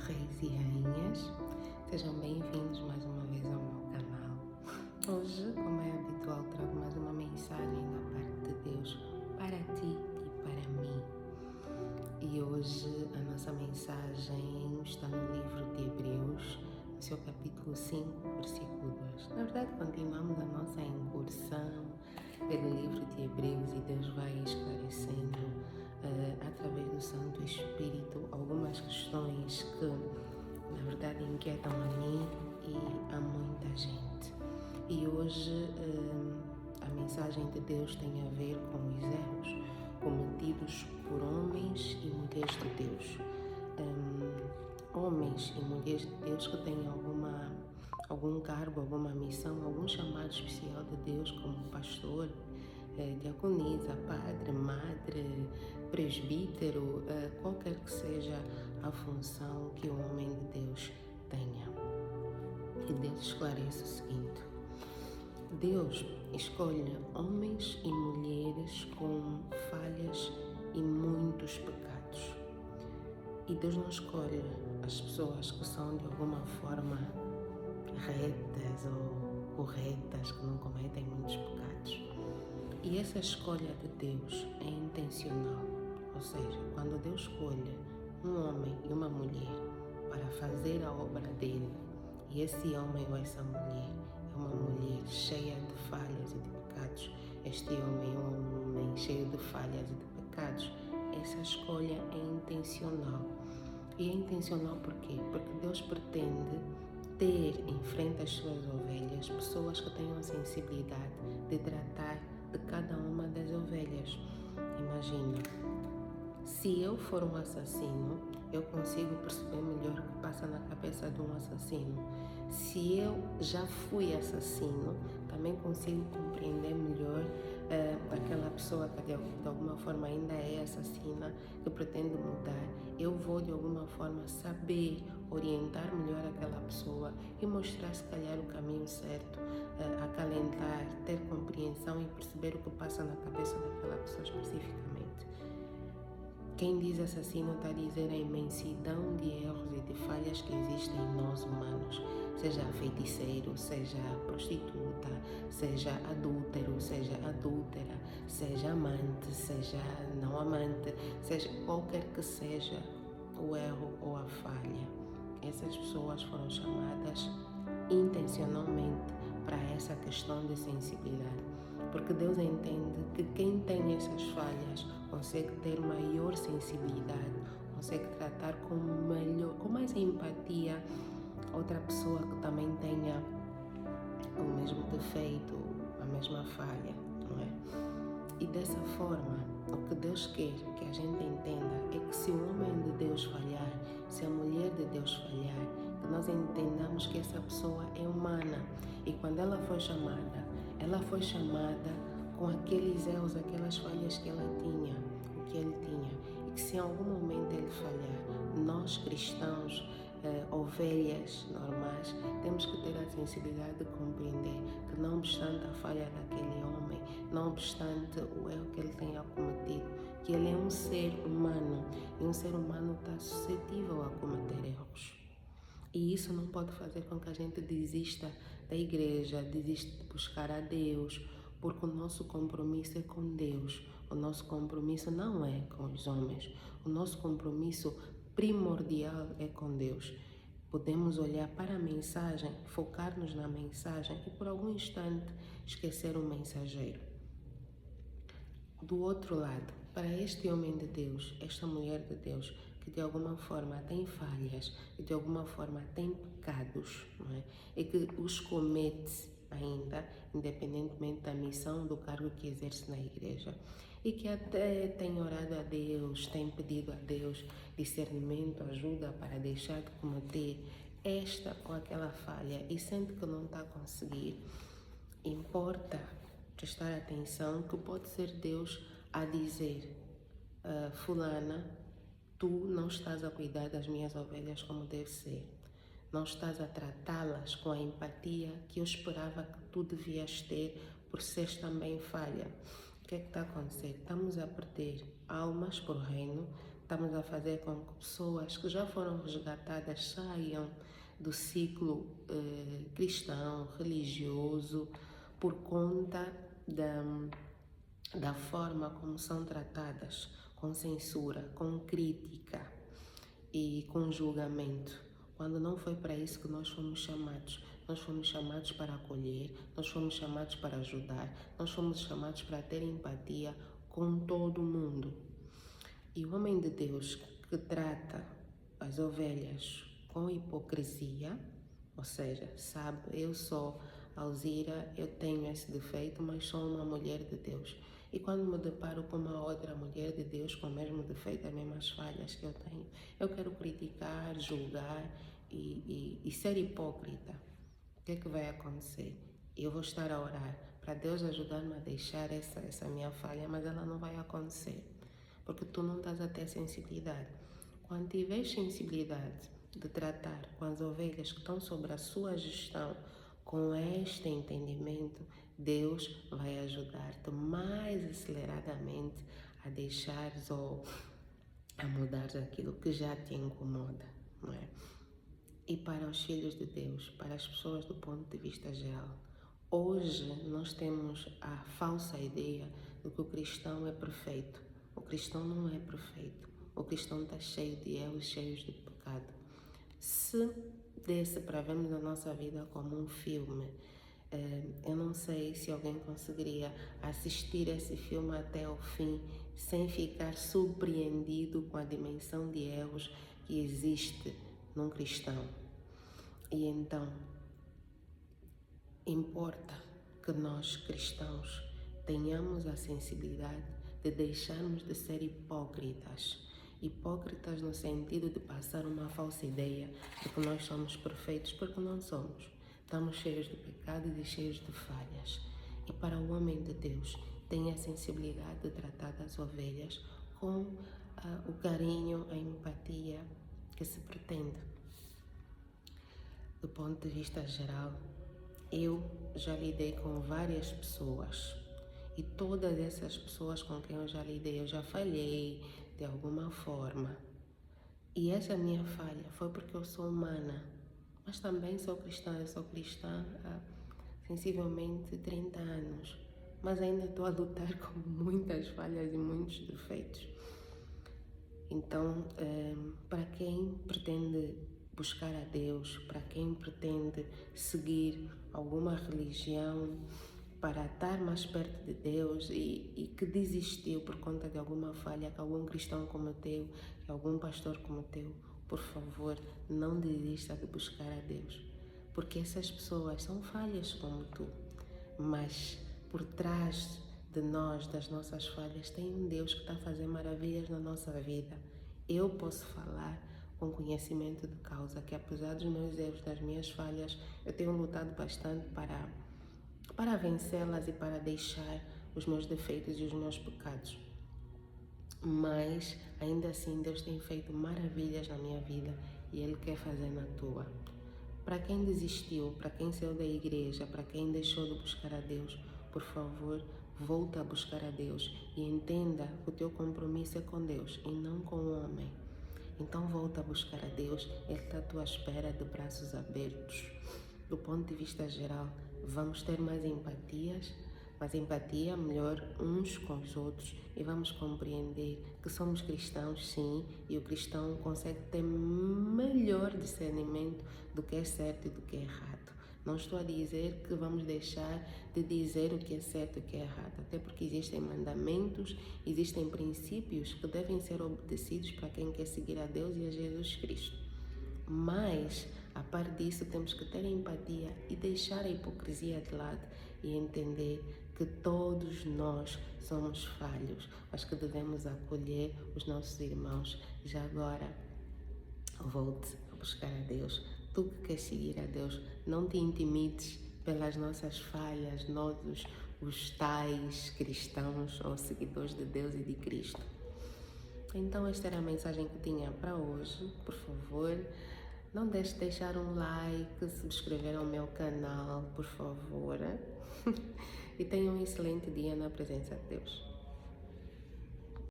reis e rainhas, sejam bem-vindos mais uma vez ao meu canal. Hoje, como é habitual, trago mais uma mensagem da parte de Deus para ti e para mim. E hoje a nossa mensagem está no livro de Hebreus, no seu capítulo 5, versículo 2. Na verdade, continuamos a nossa incursão pelo livro de Hebreus e Deus vai esclarecendo através do Santo Espírito algumas questões que na verdade inquietam a mim e a muita gente. E hoje a mensagem de Deus tem a ver com os erros cometidos por homens e mulheres de Deus. Homens e mulheres de Deus que têm algum cargo, alguma missão, algum chamado especial de Deus, como pastor, diaconisa, padre, madre, presbítero, qualquer que seja a função que o homem de Deus tenha. E Deus esclarece o seguinte: Deus escolhe homens e mulheres com falhas e muitos pecados. E Deus não escolhe as pessoas que são de alguma forma retas ou corretas, que não cometem muitos pecados. E essa escolha de Deus é intencional, ou seja, quando Deus escolhe um homem e uma mulher para fazer a obra dele, e esse homem ou essa mulher é uma mulher cheia de falhas e de pecados, este homem é um homem cheio de falhas e de pecados, essa escolha é intencional. E é intencional por quê? Porque Deus pretende ter em frente às suas ovelhas pessoas que tenham a sensibilidade de tratar de cada uma das ovelhas. Imagina, se eu for um assassino, eu consigo perceber melhor o que passa na cabeça de um assassino. Se eu já fui assassino, também consigo compreender melhor aquela pessoa que de alguma forma ainda é assassina, que pretende mudar. Eu vou de alguma forma saber orientar melhor aquela pessoa e mostrar se calhar o caminho certo, acalentar, ter compreensão e perceber o que passa na cabeça daquela pessoa especificamente. Quem diz assassino está a dizer a imensidão de erros e de falhas que existem em nós humanos, seja feiticeiro, seja prostituta, seja adúltero, seja adúltera, seja amante, seja não amante, seja qualquer que seja o erro ou a falha. Essas pessoas foram chamadas intencionalmente para essa questão de sensibilidade, porque Deus entende que quem tem essas falhas consegue ter maior sensibilidade, consegue tratar com mais empatia outra pessoa que também tenha o mesmo defeito, a mesma falha, não é? E dessa forma, o que Deus quer que a gente entenda é que se o homem de Deus falhar, se a mulher de Deus falhar, que nós entendamos que essa pessoa é humana e quando ela foi chamada com aqueles erros, aquelas falhas que ela tinha, o que ele tinha, e que se em algum momento ele falhar, nós cristãos, ovelhas normais, temos que ter a sensibilidade de compreender que não obstante a falha daquele homem, não obstante o erro que ele tenha cometido, que ele é um ser humano e um ser humano está suscetível a cometer erros. E isso não pode fazer com que a gente desista da igreja, desista de buscar a Deus, porque o nosso compromisso é com Deus. O nosso compromisso não é com os homens. O nosso compromisso primordial é com Deus. Podemos olhar para a mensagem, focar-nos na mensagem e por algum instante esquecer o mensageiro. Do outro lado, para este homem de Deus, esta mulher de Deus, que de alguma forma tem falhas, que de alguma forma tem pecados, não é? E que os comete ainda, independentemente da missão, do cargo que exerce na igreja, e que até tem orado a Deus, tem pedido a Deus discernimento, ajuda para deixar de cometer esta ou aquela falha e sente que não está a conseguir, importa prestar atenção que pode ser Deus a dizer: fulana, tu não estás a cuidar das minhas ovelhas como deve ser. Não estás a tratá-las com a empatia que eu esperava que tu devias ter por seres também falha. O que é que está a acontecer? Estamos a perder almas para o reino, estamos a fazer com que pessoas que já foram resgatadas saiam do ciclo cristão, religioso, por conta da forma como são tratadas, com censura, com crítica e com julgamento, quando não foi para isso que nós fomos chamados. Nós fomos chamados para acolher, nós fomos chamados para ajudar, nós fomos chamados para ter empatia com todo mundo. E o homem de Deus que trata as ovelhas com hipocrisia, ou seja, sabe, eu sou Alzira, eu tenho esse defeito, mas sou uma mulher de Deus. E quando me deparo com uma outra mulher de Deus com o mesmo defeito, as mesmas falhas que eu tenho, eu quero criticar, julgar e ser hipócrita. O que é que vai acontecer? Eu vou estar a orar para Deus ajudar-me a deixar essa minha falha, mas ela não vai acontecer, porque tu não estás a ter sensibilidade. Quando tiveres sensibilidade de tratar com as ovelhas que estão sob a sua gestão, com este entendimento, Deus vai ajudar-te mais aceleradamente a deixares ou a mudares aquilo que já te incomoda, não é? E para os filhos de Deus, para as pessoas do ponto de vista geral, hoje nós temos a falsa ideia de que o cristão é perfeito. O cristão não é perfeito. O cristão está cheio de erros, cheios de pecado. Se desse para vermos a nossa vida como um filme, eu não sei se alguém conseguiria assistir esse filme até o fim sem ficar surpreendido com a dimensão de erros que existe num cristão. E então, importa que nós cristãos tenhamos a sensibilidade de deixarmos de ser hipócritas. Hipócritas no sentido de passar uma falsa ideia de que nós somos perfeitos, porque não somos. Estamos cheios de pecados e cheios de falhas. E para o homem de Deus, tenha a sensibilidade de tratar das ovelhas com o carinho, a empatia que se pretende. Do ponto de vista geral, eu já lidei com várias pessoas. E todas essas pessoas com quem eu já lidei, eu já falhei de alguma forma. E essa minha falha foi porque eu sou humana, mas também sou cristã. Eu sou cristã há sensivelmente 30 anos, mas ainda estou a lutar com muitas falhas e muitos defeitos. Então, para quem pretende buscar a Deus, para quem pretende seguir alguma religião, para estar mais perto de Deus e que desistiu por conta de alguma falha que algum cristão cometeu, que algum pastor cometeu, por favor, não desista de buscar a Deus, porque essas pessoas são falhas como tu, mas por trás de nós, das nossas falhas, tem um Deus que está a fazer maravilhas na nossa vida. Eu posso falar com conhecimento de causa que, apesar dos meus erros, das minhas falhas, eu tenho lutado bastante para vencê-las e para deixar os meus defeitos e os meus pecados. Mas, ainda assim, Deus tem feito maravilhas na minha vida e Ele quer fazer na tua. Para quem desistiu, para quem saiu da igreja, para quem deixou de buscar a Deus, por favor, volta a buscar a Deus e entenda que o teu compromisso é com Deus e não com o homem. Então volta a buscar a Deus, Ele está à tua espera de braços abertos. Do ponto de vista geral, vamos ter mais empatia melhor uns com os outros e vamos compreender que somos cristãos, sim, e o cristão consegue ter melhor discernimento do que é certo e do que é errado. Não estou a dizer que vamos deixar de dizer o que é certo e o que é errado, até porque existem mandamentos, existem princípios que devem ser obedecidos para quem quer seguir a Deus e a Jesus Cristo. Mas, a par disso, temos que ter empatia e deixar a hipocrisia de lado e entender que todos nós somos falhos, mas que devemos acolher os nossos irmãos. Já agora, volte a buscar a Deus. Tu que queres seguir a Deus, não te intimides pelas nossas falhas, nós os tais cristãos ou seguidores de Deus e de Cristo. Então esta era a mensagem que tinha para hoje. Por favor, não deixe de deixar um like, subscrever ao meu canal, por favor. E tenha um excelente dia na presença de Deus.